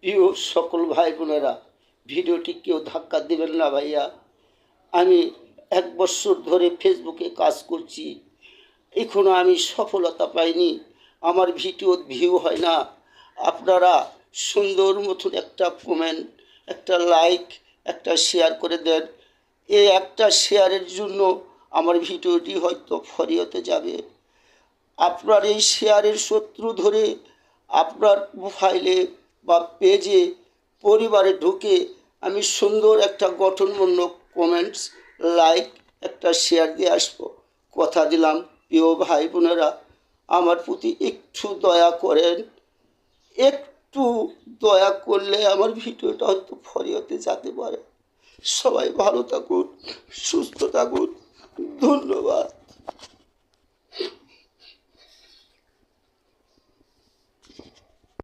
প্রিয় সকল ভাই বোনেরা, ভিডিওটি কেউ ধাক্কা দেবেন না ভাইয়া। আমি 1 বছর ধরে ফেসবুকে কাজ করছি, এখনও আমি সফলতা পাইনি। আমার ভিডিও ভিউ হয় না। আপনারা সুন্দর মতন একটা কমেন্ট, একটা লাইক, একটা শেয়ার করে দেন। এই একটা শেয়ারের জন্য আমার ভিডিওটি হয়তো ফরিয়তে যাবে। আপনার এই শেয়ারের শত্রু ধরে আপনার প্রোফাইলে বা পেজে পরিবারে ঢুকে আমি সুন্দর একটা গঠনমূলক কমেন্টস, লাইক, একটা শেয়ার দিয়ে আসবো। কথা দিলাম প্রিয় ভাই বোনেরা, আমার প্রতি একটু দয়া করেন। একটু দয়া করলে আমার ভিডিওটা হয়তো ফরিয়তে যেতে পারে। সবাই ভালো থাকুন, সুস্থ থাকুন। ধন্যবাদ।